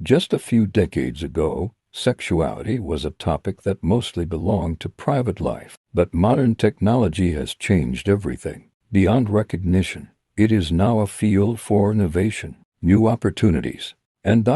Just a few decades ago, sexuality was a topic that mostly belonged to private life, but modern technology has changed everything. Beyond recognition, it is now a field for innovation, new opportunities, and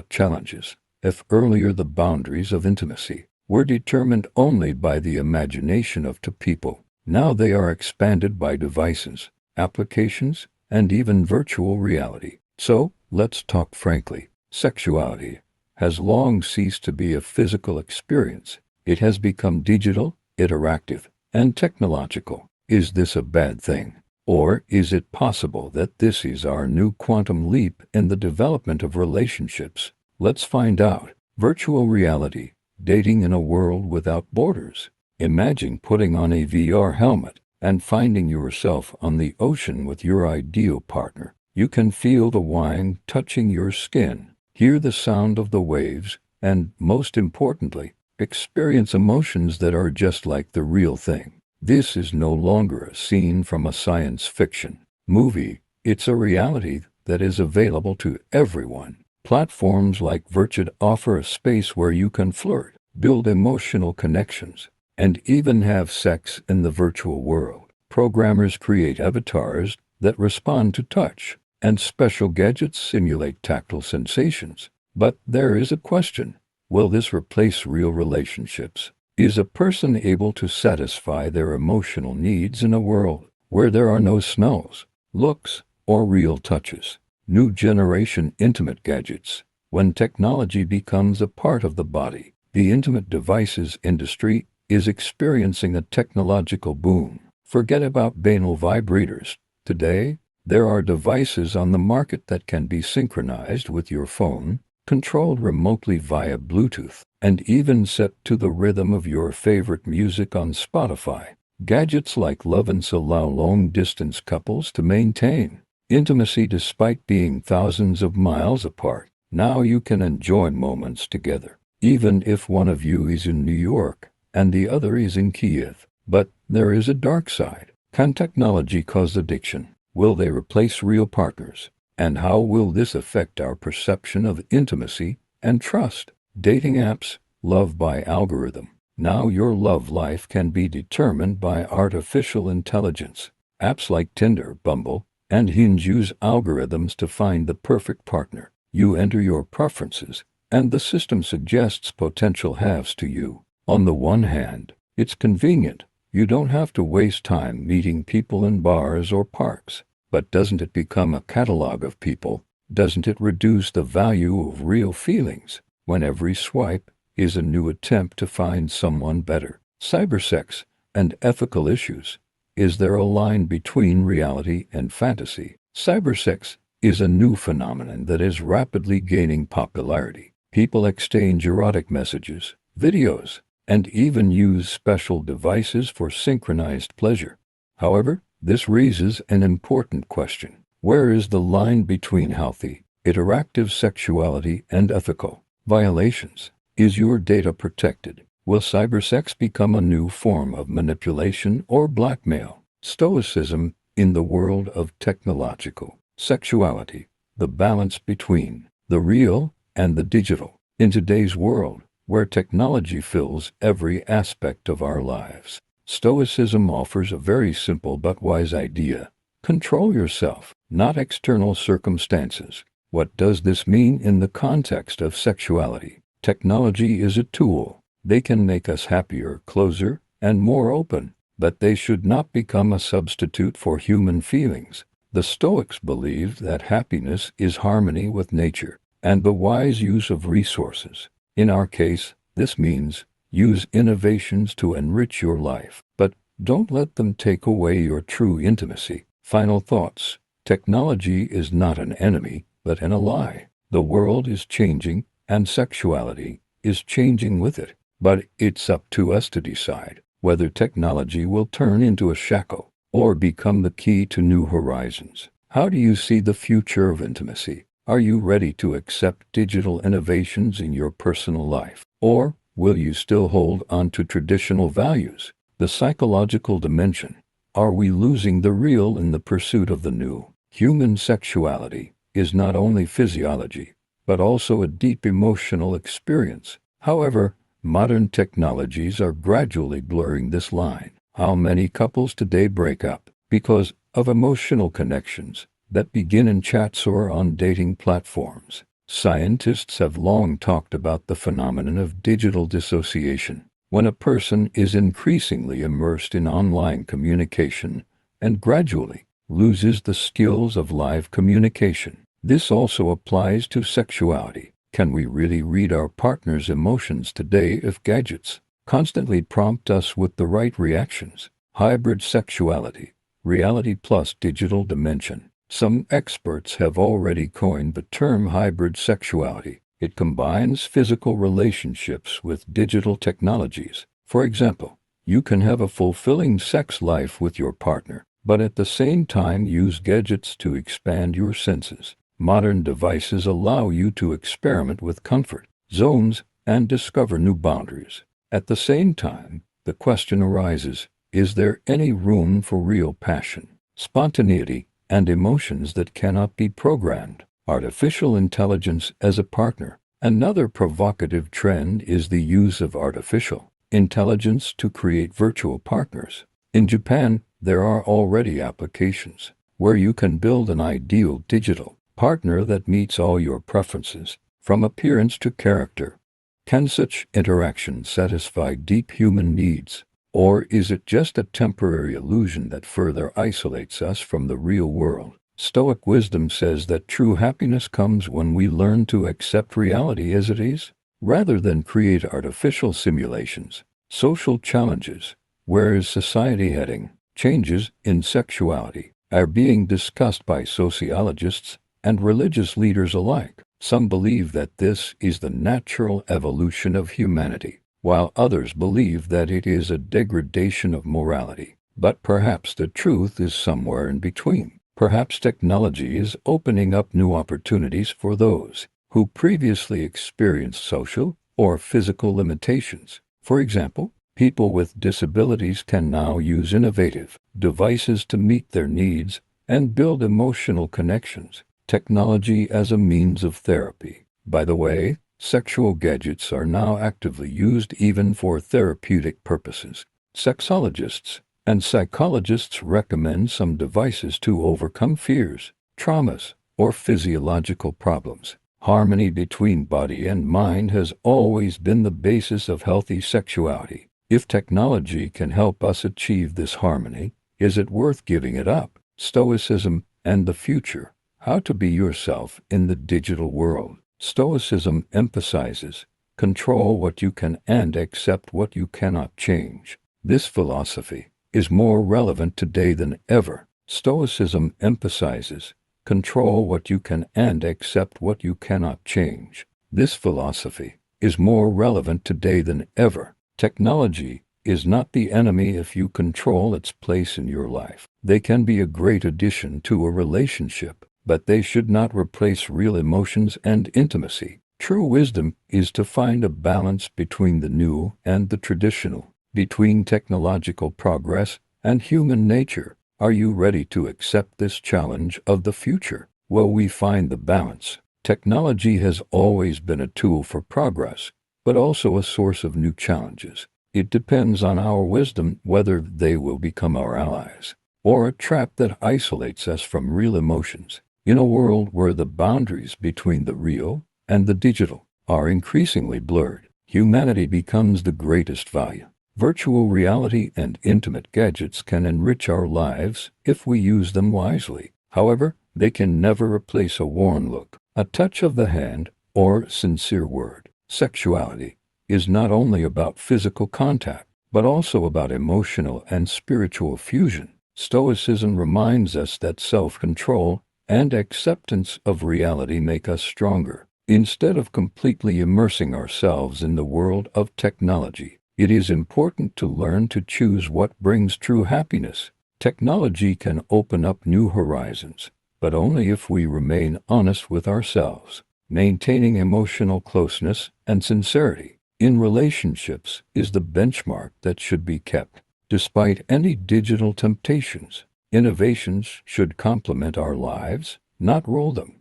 challenges. If earlier the boundaries of intimacy were determined only by the imagination of two people, now they are expanded by devices, applications, and even virtual reality. So, let's talk frankly. Sexuality has long ceased to be a physical experience. It has become digital, interactive, and technological. Is this a bad thing? Or is it possible that this is our new quantum leap in the development of relationships? Let's find out. Virtual reality, dating in a world without borders. Imagine putting on a VR helmet and finding yourself on the ocean with your ideal partner. You can feel the wine touching your skin, hear the sound of the waves, and, most importantly, experience emotions that are just like the real thing. This is no longer a scene from a science fiction movie. It's a reality that is available to everyone. Platforms like Virtual offer a space where you can flirt, build emotional connections, and even have sex in the virtual world. Programmers create avatars that respond to touch, and special gadgets simulate tactile sensations. But there is a question. Will this replace real relationships? Is a person able to satisfy their emotional needs in a world where there are no smells, looks, or real touches? New generation intimate gadgets. When technology becomes a part of the body, the intimate devices industry is experiencing a technological boom. Forget about banal vibrators. Today, there are devices on the market that can be synchronized with your phone, controlled remotely via Bluetooth, and even set to the rhythm of your favorite music on Spotify. Gadgets like Lovin's allow long-distance couples to maintain intimacy despite being thousands of miles apart. Now you can enjoy moments together, even if one of you is in New York and the other is in Kiev. But there is a dark side. Can technology cause addiction? Will they replace real partners? And how will this affect our perception of intimacy and trust? Dating apps, love by algorithm. Now your love life can be determined by artificial intelligence. Apps like Tinder, Bumble, and Hinge use algorithms to find the perfect partner. You enter your preferences, and the system suggests potential halves to you. On the one hand, it's convenient. You don't have to waste time meeting people in bars or parks. But doesn't it become a catalog of people? Doesn't it reduce the value of real feelings when every swipe is a new attempt to find someone better? Cybersex and ethical issues. Is there a line between reality and fantasy? Cybersex is a new phenomenon that is rapidly gaining popularity. People exchange erotic messages, videos, and even use special devices for synchronized pleasure. However, this raises an important question. Where is the line between healthy, interactive sexuality and ethical violations? Is your data protected? Will cybersex become a new form of manipulation or blackmail? Stoicism in the world of technological sexuality. The balance between the real and the digital. In today's world, where technology fills every aspect of our lives, Stoicism offers a very simple but wise idea. Control yourself, not external circumstances. What does this mean in the context of sexuality? Technology is a tool. They can make us happier, closer, and more open, but they should not become a substitute for human feelings. The Stoics believed that happiness is harmony with nature and the wise use of resources. In our case, this means use innovations to enrich your life, but don't let them take away your true intimacy. Final thoughts. Technology is not an enemy, but an ally. The world is changing, and sexuality is changing with it. But it's up to us to decide whether technology will turn into a shackle or become the key to new horizons. How do you see the future of intimacy? Are you ready to accept digital innovations in your personal life? Or will you still hold on to traditional values? The psychological dimension. Are we losing the real in the pursuit of the new? Human sexuality is not only physiology, but also a deep emotional experience. However, modern technologies are gradually blurring this line. How many couples today break up because of emotional connections that begin in chats or on dating platforms? Scientists have long talked about the phenomenon of digital dissociation, when a person is increasingly immersed in online communication and gradually loses the skills of live communication. This also applies to sexuality. Can we really read our partner's emotions today if gadgets constantly prompt us with the right reactions? Hybrid sexuality, reality plus digital dimension. Some experts have already coined the term hybrid sexuality. It combines physical relationships with digital technologies. For example, you can have a fulfilling sex life with your partner, but at the same time use gadgets to expand your senses. Modern devices allow you to experiment with comfort zones and discover new boundaries. At the same time, the question arises, is there any room for real passion, spontaneity, and emotions that cannot be programmed? Artificial intelligence as a partner. Another provocative trend is the use of artificial intelligence to create virtual partners. In Japan, there are already applications where you can build an ideal digital partner that meets all your preferences, from appearance to character. Can such interaction satisfy deep human needs, or is it just a temporary illusion that further isolates us from the real world? Stoic wisdom says that true happiness comes when we learn to accept reality as it is, rather than create artificial simulations. Social challenges. Where is society heading? Changes in sexuality are being discussed by sociologists and religious leaders alike. Some believe that this is the natural evolution of humanity, while others believe that it is a degradation of morality. But perhaps the truth is somewhere in between. Perhaps technology is opening up new opportunities for those who previously experienced social or physical limitations. For example, people with disabilities can now use innovative devices to meet their needs and build emotional connections. Technology as a means of therapy. By the way, sexual gadgets are now actively used even for therapeutic purposes. Sexologists and psychologists recommend some devices to overcome fears, traumas, or physiological problems. Harmony between body and mind has always been the basis of healthy sexuality. If technology can help us achieve this harmony, is it worth giving it up? Stoicism and the future. How to be yourself in the digital world. Stoicism emphasizes control what you can and accept what you cannot change. This philosophy is more relevant today than ever. Stoicism emphasizes control what you can and accept what you cannot change. This philosophy is more relevant today than ever. Technology is not the enemy if you control its place in your life. They can be a great addition to a relationship, but they should not replace real emotions and intimacy. True wisdom is to find a balance between the new and the traditional, between technological progress and human nature. Are you ready to accept this challenge of the future? Will we find the balance? Technology has always been a tool for progress, but also a source of new challenges. It depends on our wisdom whether they will become our allies or a trap that isolates us from real emotions. In a world where the boundaries between the real and the digital are increasingly blurred, humanity becomes the greatest value. Virtual reality and intimate gadgets can enrich our lives if we use them wisely. However, they can never replace a warm look, a touch of the hand, or sincere word. Sexuality is not only about physical contact, but also about emotional and spiritual fusion. Stoicism reminds us that self-control and acceptance of reality make us stronger. Instead of completely immersing ourselves in the world of technology, it is important to learn to choose what brings true happiness. Technology can open up new horizons, but only if we remain honest with ourselves. Maintaining emotional closeness and sincerity in relationships is the benchmark that should be kept. Despite any digital temptations, innovations should complement our lives, not rule them.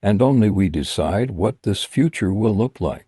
and only we decide what this future will look like.